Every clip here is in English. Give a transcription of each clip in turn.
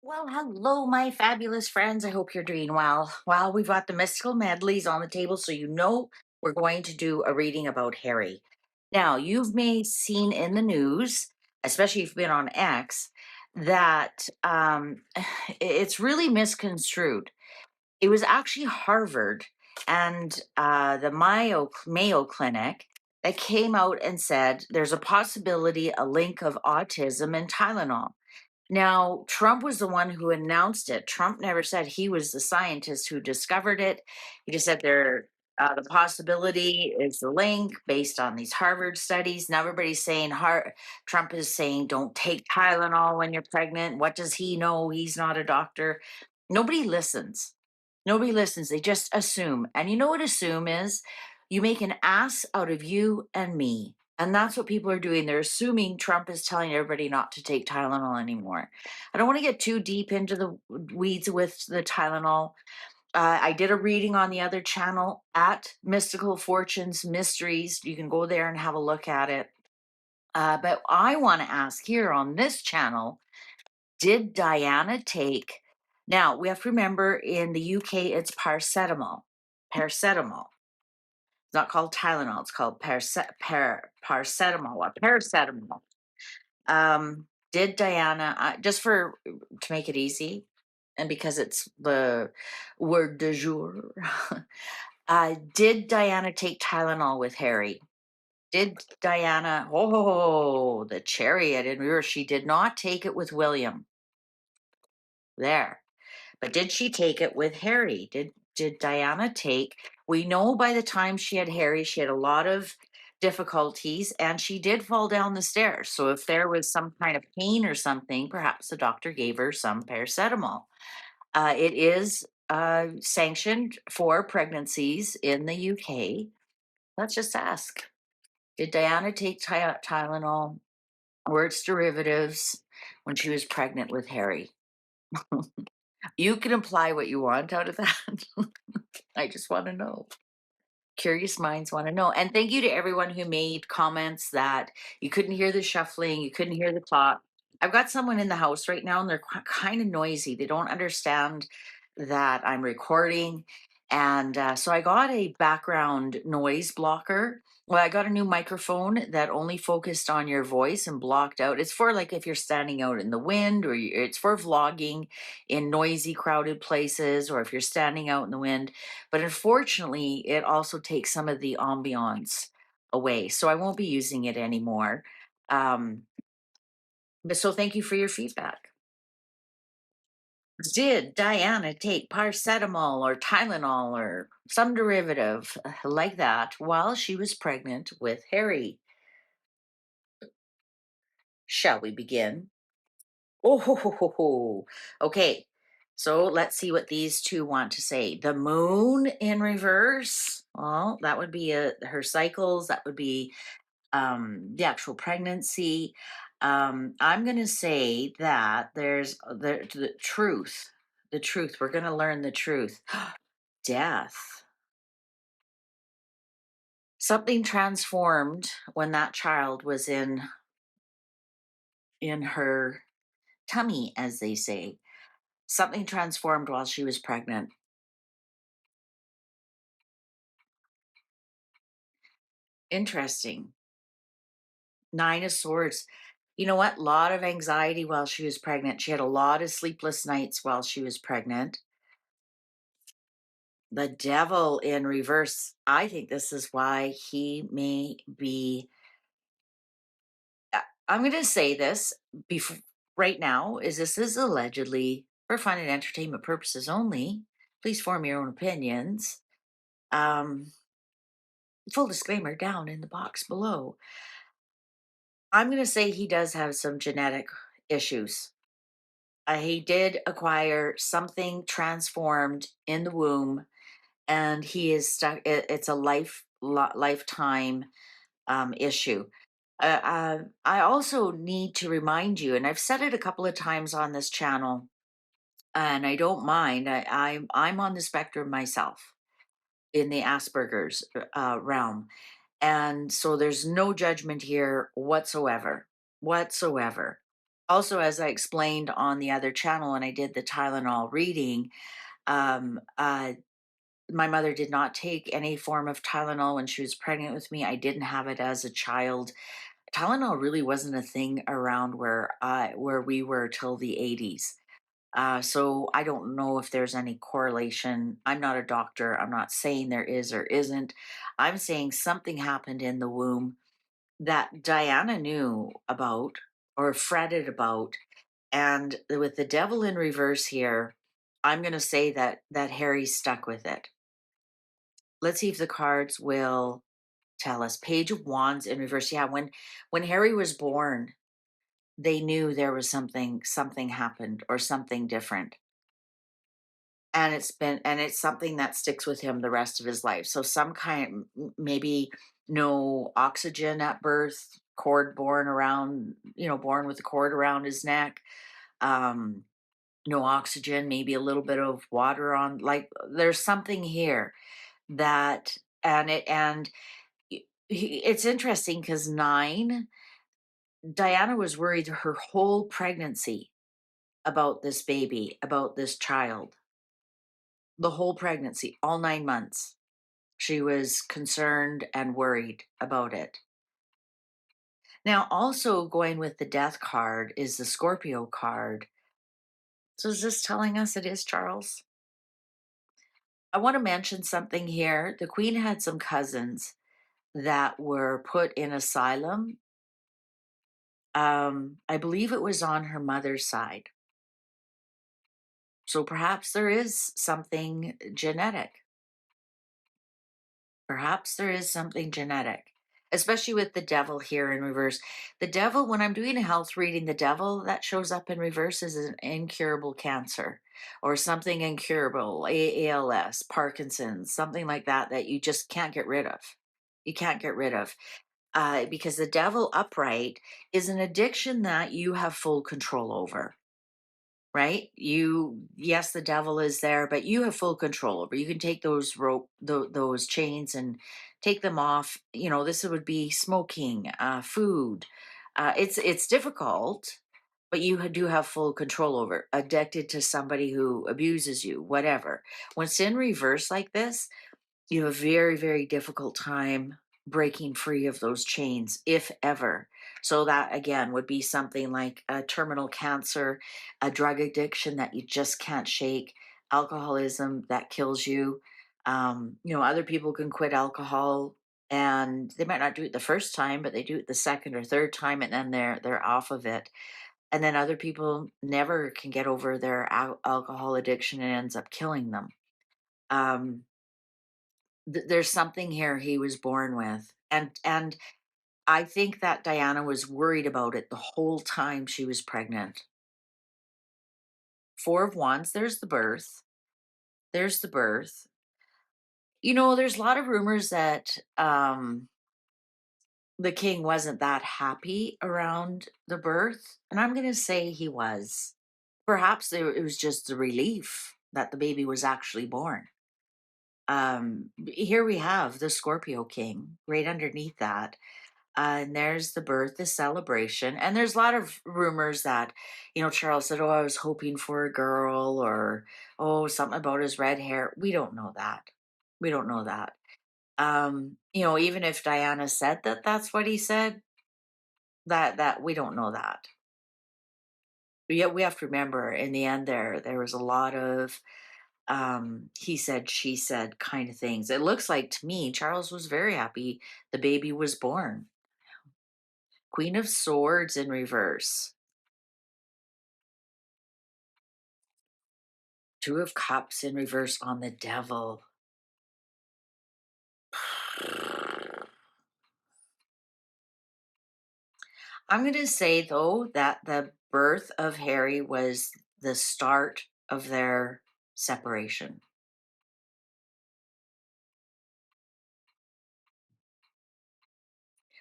Well, hello, my fabulous friends. I hope you're doing well. Well, we've got the mystical medleys on the table, so you know we're going to do a reading about Harry. Now, you've may seen in the news, especially if you've been on X, that it's really misconstrued. It was actually Harvard and the Mayo Clinic that came out and said there's a possibility, a link of autism and Tylenol. Now, Trump was the one who announced it. Trump never said he was the scientist who discovered it. He just said the possibility is the link based on these Harvard studies. Now everybody's saying Trump is saying don't take Tylenol when you're pregnant. What does he know? He's not a doctor. Nobody listens. Nobody listens. They just assume. And you know what assume is? You make an ass out of you and me. And that's what people are doing. They're assuming Trump is telling everybody not to take Tylenol anymore. I don't want to get too deep into the weeds with the Tylenol. I did a reading on the other channel at Mystical Fortunes Mysteries. You can go there and have a look at it. But I want to ask here on this channel, did Diana take? Now, we have to remember in the UK, it's paracetamol. Paracetamol. It's not called Tylenol. It's called paracetamol or paracetamol. Did Diana, just to make it easy, and because it's the word du jour, did Diana take Tylenol with Harry? Did Diana, oh, the chariot in reverse, she did not take it with William. There. But did she take it with Harry? Did Diana take? We know by the time she had Harry, she had a lot of difficulties and she did fall down the stairs. So if there was some kind of pain or something, perhaps the doctor gave her some paracetamol. It is sanctioned for pregnancies in the UK. Let's just ask. Did Diana take Tylenol or its derivatives when she was pregnant with Harry? You can imply what you want out of that. I just want to know. Curious minds want to know. And thank you to everyone who made comments that you couldn't hear the shuffling, you couldn't hear the clock. I've got someone in the house right now and they're kind of noisy. They don't understand that I'm recording. And so I got a background noise blocker. Well, I got a new microphone that only focused on your voice and blocked out. It's for like if you're standing out in the wind, or it's for vlogging in noisy, crowded places, or if you're standing out in the wind. But unfortunately, it also takes some of the ambiance away. So I won't be using it anymore. Um, but so thank you for your feedback. Did Diana take paracetamol or Tylenol or some derivative like that while she was pregnant with Harry? Shall we begin? Oh, ho, ho, ho, ho. Okay. So let's see what these two want to say. The moon in reverse. Well, that would be her cycles. That would be the actual pregnancy. I'm going to say that there's the truth. The truth. We're going to learn the truth. Death. Something transformed when that child was in her tummy, as they say. Something transformed while she was pregnant. Interesting. Nine of Swords. You know what? A lot of anxiety while she was pregnant. She had a lot of sleepless nights while she was pregnant. The Devil in reverse. I think this is why he may be. I'm going to say this before, right now, is this is allegedly for fun and entertainment purposes only. Please form your own opinions. Um, Full disclaimer down in the box below. I'm going to say he does have some genetic issues. He did acquire something transformed in the womb, and he is stuck. It's a lifetime issue. I also need to remind you, and I've said it a couple of times on this channel, and I don't mind. I'm on the spectrum myself in the Asperger's realm, and so there's no judgment here whatsoever, whatsoever. Also, as I explained on the other channel when I did the Tylenol reading, um, uh, my mother did not take any form of Tylenol when she was pregnant with me. I didn't have it as a child. Tylenol really wasn't a thing around where we were till the 80s. So I don't know if there's any correlation. I'm not a doctor. I'm not saying there is or isn't. I'm saying something happened in the womb that Diana knew about or fretted about. And with the devil in reverse here, I'm going to say that Harry stuck with it. Let's see if the cards will tell us. Page of Wands in reverse. Yeah, when Harry was born, they knew there was something happened or something different. And it's something that sticks with him the rest of his life. So some kind, maybe no oxygen at birth, cord born around, born with a cord around his neck. Um, no oxygen, maybe a little bit of water on, like there's something here that, and it's interesting because 9, Diana was worried her whole pregnancy about this baby, about this child, the whole pregnancy, all 9 months. She was concerned and worried about it. Now, also going with the death card is the Scorpio card. So, is this telling us it is Charles? I want to mention something here. The Queen had some cousins that were put in asylum. I believe it was on her mother's side. So perhaps there is something genetic. Perhaps there is something genetic, especially with the devil here in reverse. The devil, when I'm doing a health reading, the devil that shows up in reverse is an incurable cancer or something incurable, ALS, Parkinson's, something like that, that you just can't get rid of. You can't get rid of. Because the devil upright is an addiction that you have full control over, right? Yes, the devil is there, but you have full control over. You can take those those chains and take them off. This would be smoking, food. It's difficult, but you do have full control over. Addicted to somebody who abuses you, whatever. When it's in reverse like this, you have a very, very difficult time breaking free of those chains, if ever. So, that again would be something like a terminal cancer, a drug addiction that you just can't shake, alcoholism that kills you. Other people can quit alcohol and they might not do it the first time, but they do it the second or third time and then they're off of it. And then other people never can get over their alcohol addiction and ends up killing them. Um, there's something here he was born with, and I think that Diana was worried about it the whole time she was pregnant. 4 of Wands, there's the birth. There's a lot of rumors that the king wasn't that happy around the birth, and I'm going to say he was. Perhaps it was just the relief that the baby was actually born. Here we have the Scorpio king right underneath that. And there's the birth, the celebration. And there's a lot of rumors that, Charles said, oh, I was hoping for a girl, or, oh, something about his red hair. We don't know that. We don't know that. Even if Diana said that that's what he said, that we don't know that. But yet we have to remember in the end there was a lot of he said, she said kind of things. It looks like to me, Charles was very happy the baby was born. Queen of Swords in reverse. 2 of Cups in reverse on the devil. I'm going to say, though, that the birth of Harry was the start of their separation.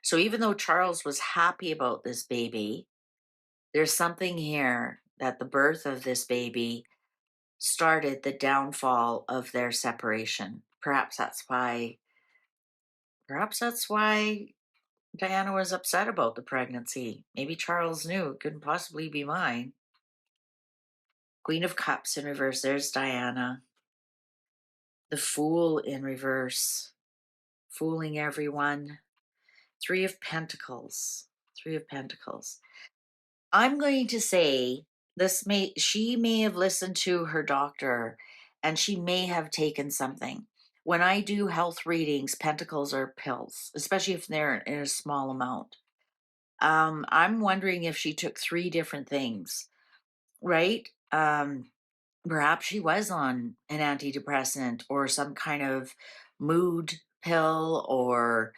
So even though Charles was happy about this baby, there's something here that the birth of this baby started the downfall of their separation. Perhaps that's why Diana was upset about the pregnancy. Maybe Charles knew it couldn't possibly be mine. Queen of Cups in reverse. There's Diana. The Fool in reverse. Fooling everyone. Three of Pentacles. Three of Pentacles. I'm going to say she may have listened to her doctor and she may have taken something. When I do health readings, pentacles are pills, especially if they're in a small amount. I'm wondering if she took three different things, right? Perhaps she was on an antidepressant or some kind of mood pill, or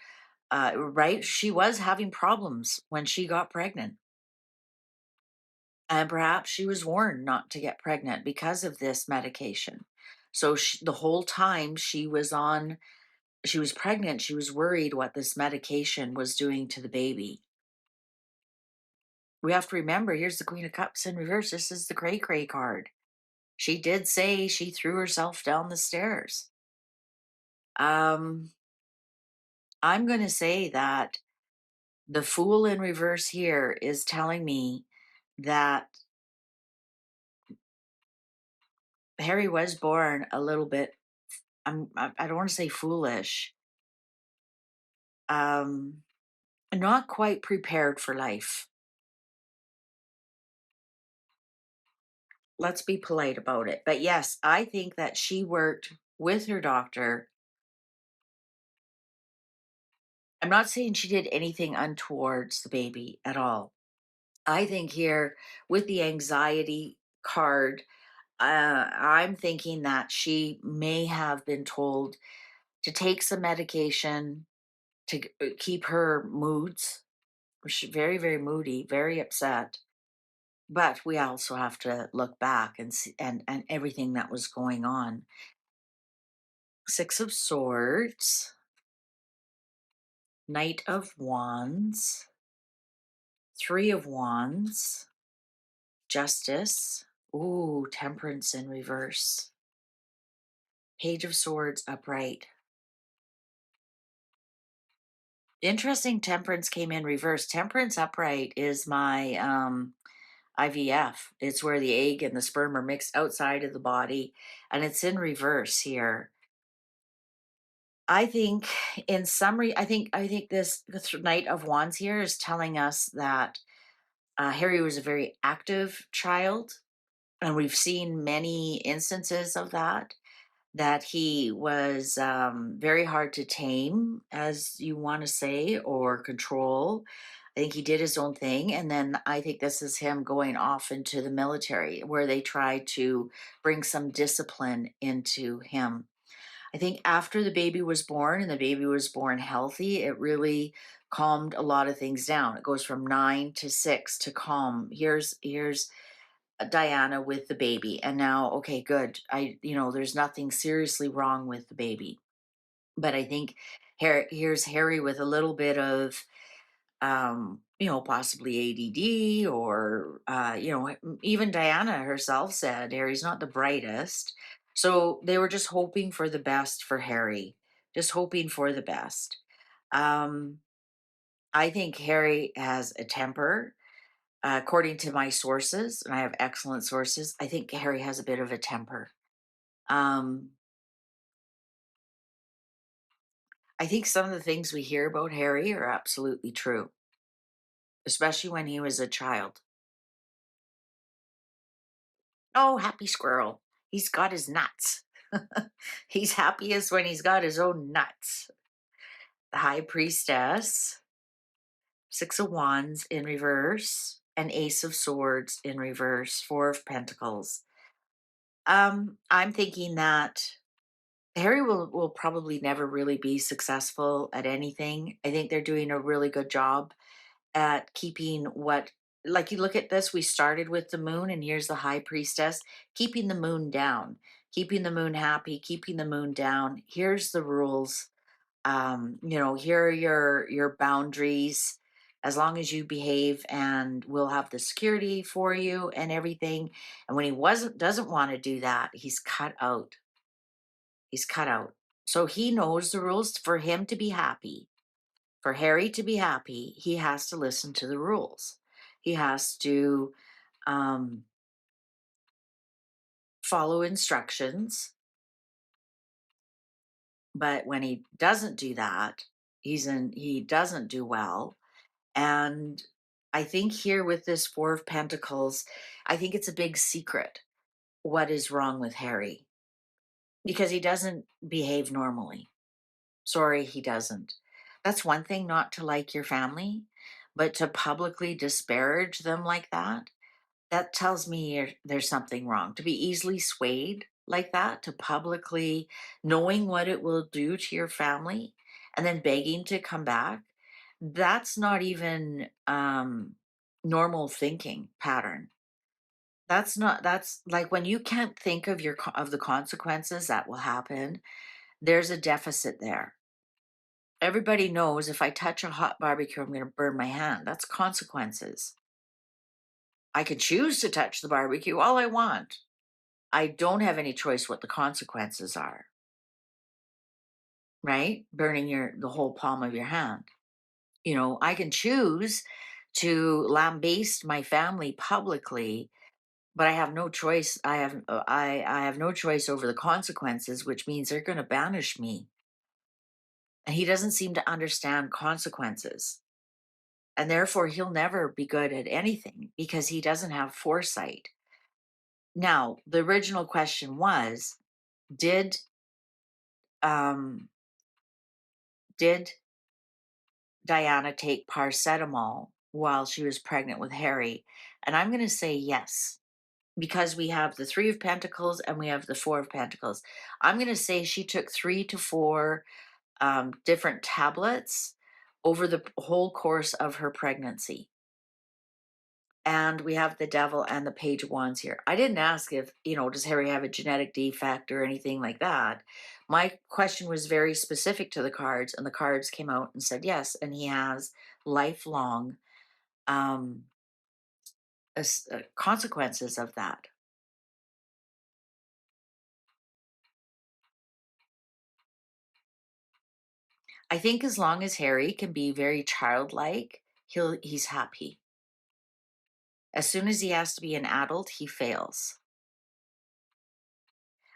right? She was having problems when she got pregnant. And perhaps she was warned not to get pregnant because of this medication. So the whole time she was pregnant, she was worried what this medication was doing to the baby. We have to remember, here's the Queen of Cups in reverse. This is the cray cray card. She did say she threw herself down the stairs. Um, I'm going to say that the Fool in reverse here is telling me that Harry was born a little bit, I don't want to say foolish, um, not quite prepared for life. Let's be polite about it. But yes, I think that she worked with her doctor. I'm not saying she did anything untowards the baby at all. I think here with the anxiety card, I'm thinking that she may have been told to take some medication to keep her moods. She's very, very moody, very upset. But we also have to look back and see and everything that was going on. Six of Swords, Knight of Wands, Three of Wands, Justice, ooh, Temperance in reverse, Page of Swords upright. Interesting, Temperance came in reverse. Temperance upright is my IVF. It's where the egg and the sperm are mixed outside of the body, and it's in reverse here. I think, in summary, I think the Knight of Wands here is telling us that Harry was a very active child, and we've seen many instances of that. That he was very hard to tame, as you want to say, or control. I think he did his own thing, and then I think this is him going off into the military, where they tried to bring some discipline into him. I think after the baby was born and the baby was born healthy, it really calmed a lot of things down. It goes from 9 to 6 to calm. Here's Diana with the baby, and now okay, good. There's nothing seriously wrong with the baby, but I think here's Harry with a little bit of possibly ADD, or even Diana herself said Harry's not the brightest. So they were just hoping for the best for Harry, just hoping for the best. Um, I think Harry has a temper. According to my sources, and I have excellent sources, I think Harry has a bit of a temper. Um, I think some of the things we hear about Harry are absolutely true, especially when he was a child. Oh, happy squirrel. He's got his nuts. He's happiest when he's got his own nuts. The High Priestess, Six of Wands in reverse, and Ace of Swords in reverse, Four of Pentacles. I'm thinking that Harry will probably never really be successful at anything. I think they're doing a really good job at keeping what, like, you look at this, we started with the moon, and here's the High Priestess, keeping the moon down, keeping the moon happy, keeping the moon down. Here's the rules. Here are your boundaries. As long as you behave, and we'll have the security for you and everything. And when he doesn't want to do that, he's cut out. He's cut out. So he knows the rules for him to be happy, For Harry to be happy, he has to listen to the rules. He has to um, follow instructions. But when he doesn't do that, he doesn't do well. And I think here with this Four of Pentacles, I think it's a big secret what is wrong with Harry because he doesn't behave normally. Sorry, he doesn't. That's one thing not to like your family, but to publicly disparage them like that tells me there's something wrong. To be easily swayed like that, to publicly knowing what it will do to your family and then begging to come back, that's not even normal thinking pattern. That's like when you can't think of of the consequences that will happen, there's a deficit there. Everybody knows if I touch a hot barbecue, I'm going to burn my hand. That's consequences. I can choose to touch the barbecue all I want. I don't have any choice what the consequences are, right? Burning the whole palm of your hand. You know, I can choose to lambaste my family publicly, but I have no choice. I have no choice over the consequences, which means they're going to banish me. And he doesn't seem to understand consequences. And therefore, he'll never be good at anything because he doesn't have foresight. Now, the original question was, did um, did Diana take paracetamol while she was pregnant with Harry? And I'm going to say yes, because we have the Three of Pentacles and we have the Four of Pentacles. I'm going to say she took 3 to 4 different tablets over the whole course of her pregnancy. And we have the Devil and the Page of Wands here. I didn't ask if, does Harry have a genetic defect or anything like that. My question was very specific to the cards, and the cards came out and said yes, and he has lifelong um, consequences of that. I think as long as Harry can be very childlike, he's happy. As soon as he has to be an adult, he fails.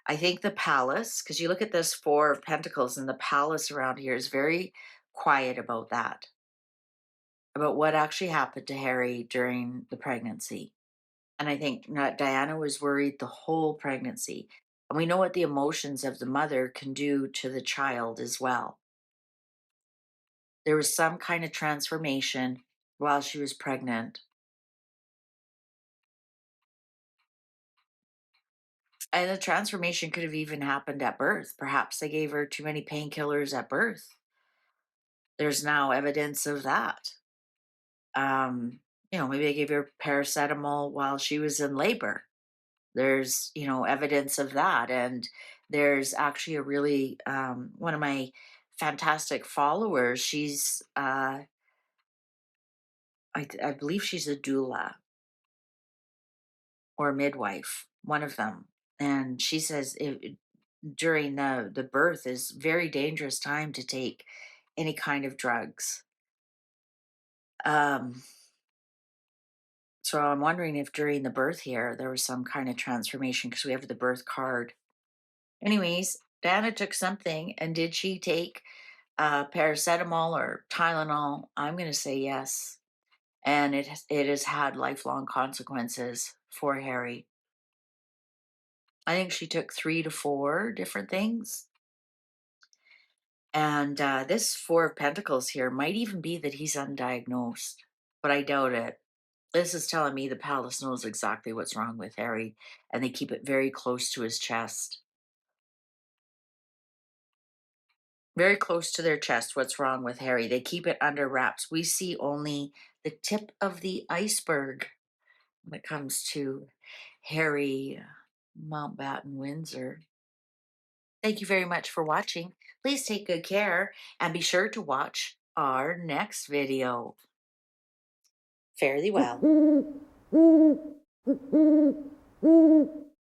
I think the palace, because you look at this Four of Pentacles, and the palace around here is very quiet about that, about what actually happened to Harry during the pregnancy. And I think Diana was worried the whole pregnancy. And we know what the emotions of the mother can do to the child as well. There was some kind of transformation while she was pregnant. And the transformation could have even happened at birth. Perhaps they gave her too many painkillers at birth. There's now evidence of that. Maybe they gave her paracetamol while she was in labor. There's, evidence of that. And there's actually a really, one of my fantastic followers, she's, I believe she's a doula or a midwife, one of them. And she says during the birth is very dangerous time to take any kind of drugs. Um, So I'm wondering if during the birth here, there was some kind of transformation because we have the birth card. Anyways, Diana took something, and did she take paracetamol or Tylenol? I'm going to say yes. And it has had lifelong consequences for Harry. I think she took 3 to 4 different things. And this Four of Pentacles here might even be that he's undiagnosed, but I doubt it. This is telling me the palace knows exactly what's wrong with Harry, and they keep it very close to his chest. Very close to their chest, what's wrong with Harry. They keep it under wraps. We see only the tip of the iceberg when it comes to Harry Mountbatten Windsor. Thank you very much for watching. Please take good care and be sure to watch our next video. Fare thee well.